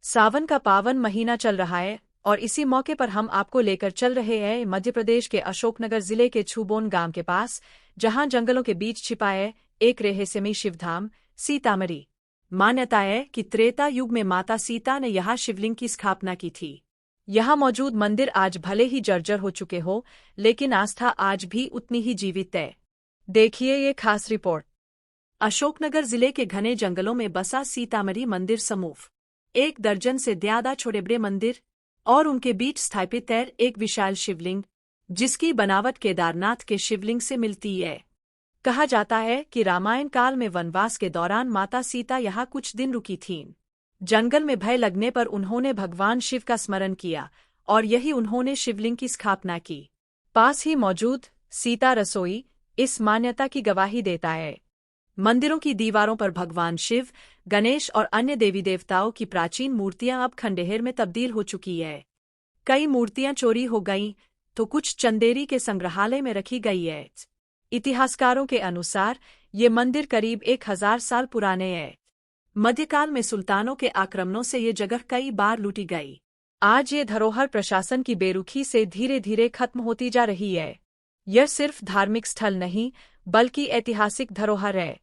सावन का पावन महीना चल रहा है और इसी मौके पर हम आपको लेकर चल रहे हैं मध्य प्रदेश के अशोकनगर जिले के छूबोन गांव के पास, जहां जंगलों के बीच छिपा है एक रहस्यमयी शिवधाम सीतामढ़ी। मान्यता है कि त्रेता युग में माता सीता ने यहाँ शिवलिंग की स्थापना की थी। यहाँ मौजूद मंदिर आज भले ही जर्जर हो चुके हो, लेकिन आस्था आज भी उतनी ही जीवित है। देखिए ये खास रिपोर्ट। अशोकनगर जिले के घने जंगलों में बसा सीतामढ़ी मंदिर समूह। 1 दर्जन से ज्यादा छोटे बड़े मंदिर और उनके बीच स्थापित है एक विशाल शिवलिंग, जिसकी बनावट केदारनाथ के शिवलिंग से मिलती है। कहा जाता है कि रामायण काल में वनवास के दौरान माता सीता यहाँ कुछ दिन रुकी थीं। जंगल में भय लगने पर उन्होंने भगवान शिव का स्मरण किया और यही उन्होंने शिवलिंग की स्थापना की। पास ही मौजूद सीता रसोई इस मान्यता की गवाही देता है। मंदिरों की दीवारों पर भगवान शिव, गणेश और अन्य देवी देवताओं की प्राचीन मूर्तियां अब खंडहर में तब्दील हो चुकी है। कई मूर्तियां चोरी हो गईं तो कुछ चंदेरी के संग्रहालय में रखी गई है। इतिहासकारों के अनुसार ये मंदिर करीब 1000 साल पुराने हैं। मध्यकाल में सुल्तानों के आक्रमणों से ये जगह कई बार लूटी गई। आज ये धरोहर प्रशासन की बेरुखी से धीरे धीरे खत्म होती जा रही है। यह सिर्फ धार्मिक स्थल नहीं बल्कि ऐतिहासिक धरोहर है।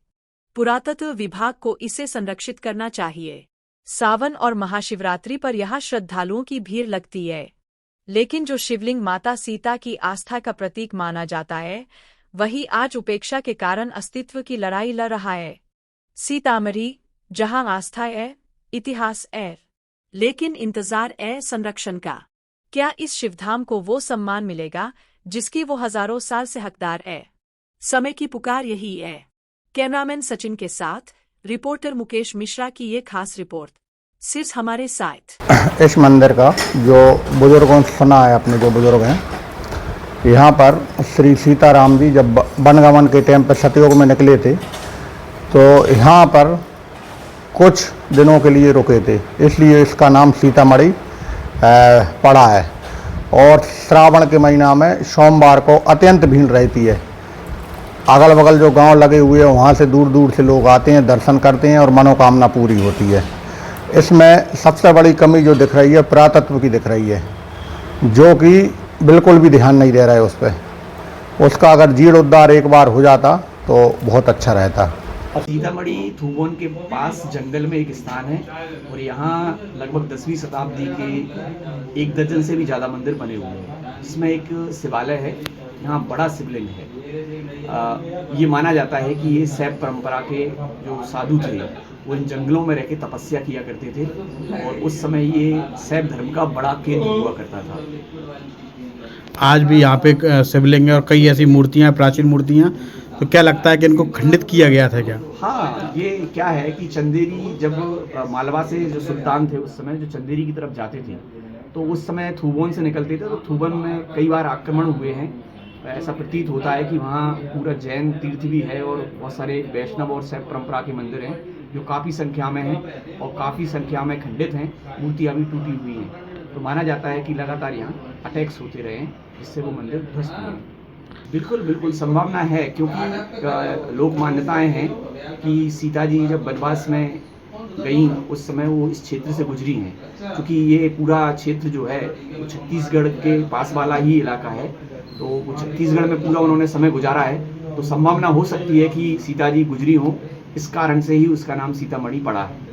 पुरातत्व विभाग को इसे संरक्षित करना चाहिए। सावन और महाशिवरात्रि पर यहाँ श्रद्धालुओं की भीड़ लगती है, लेकिन जो शिवलिंग माता सीता की आस्था का प्रतीक माना जाता है, वही आज उपेक्षा के कारण अस्तित्व की लड़ाई लड़ रहा है। सीतामढ़ी, जहाँ आस्था है, इतिहास है, लेकिन इंतजार है संरक्षण का। क्या इस शिवधाम को वो सम्मान मिलेगा जिसकी वो हजारों साल से हकदार है? समय की पुकार यही है। कैमरामैन सचिन के साथ रिपोर्टर मुकेश मिश्रा की ये खास रिपोर्ट सिर्फ हमारे साथ। इस मंदिर का जो बुजुर्गों से सुना है, अपने जो बुजुर्ग हैं, यहाँ पर श्री सीताराम जी जब वनगमन के टाइम पर सतयुग में निकले थे तो यहाँ पर कुछ दिनों के लिए रुके थे, इसलिए इसका नाम सीतामढ़ी पड़ा है। और श्रावण के महीना में सोमवार को अत्यंत भीड़ रहती है। अगल बगल जो गांव लगे हुए हैं वहाँ से दूर दूर से लोग आते हैं, दर्शन करते हैं और मनोकामना पूरी होती है। इसमें सबसे बड़ी कमी जो दिख रही है पुरातत्व की दिख रही है, जो कि बिल्कुल भी ध्यान नहीं दे रहा है उस पर। उसका अगर जीर्णोद्धार एक बार हो जाता तो बहुत अच्छा रहता। सीतामढ़ी थूबोन के पास जंगल में एक स्थान है और यहाँ लगभग 10वीं शताब्दी के 1 दर्जन से भी ज़्यादा मंदिर बने हुए हैं, जिसमें एक शिवालय है। यहाँ बड़ा शिवलिंग है। ये माना जाता है कि ये शैव परंपरा के जो साधु थे वो इन जंगलों में रह के तपस्या किया करते थे और उस समय ये शैव धर्म का बड़ा केंद्र हुआ करता था। आज भी यहाँ पे शिवलिंग है और कई ऐसी मूर्तियाँ, प्राचीन मूर्तियाँ, तो क्या लगता है कि इनको खंडित किया गया था क्या? हाँ, ये क्या है कि चंदेरी जब मालवा से जो सुल्तान थे उस समय जो चंदेरी की तरफ जाते थे तो उस समय थूबोन से निकलते थे, तो थूबोन में कई बार आक्रमण हुए हैं। ऐसा प्रतीत होता है कि वहाँ पूरा जैन तीर्थ भी है और बहुत सारे वैष्णव और शैव परंपरा के मंदिर हैं जो काफ़ी संख्या में हैं और काफ़ी संख्या में खंडित हैं। मूर्तियाँ भी टूटी हुई हैं। तो माना जाता है कि लगातार यहाँ अटैक्स होते रहे हैं जिससे वो मंदिर ध्वस्त हुए। बिल्कुल बिल्कुल संभावना है, क्योंकि लोक मान्यताएं हैं कि सीता जी जब वनवास में गई उस समय वो इस क्षेत्र से गुजरी हैं। क्योंकि ये पूरा क्षेत्र जो है वो छत्तीसगढ़ के पास वाला ही इलाका है, तो वो छत्तीसगढ़ में पूरा उन्होंने समय गुजारा है। तो संभावना हो सकती है कि सीता जी गुजरी हों, इस कारण से ही उसका नाम सीतामढ़ी पड़ा है।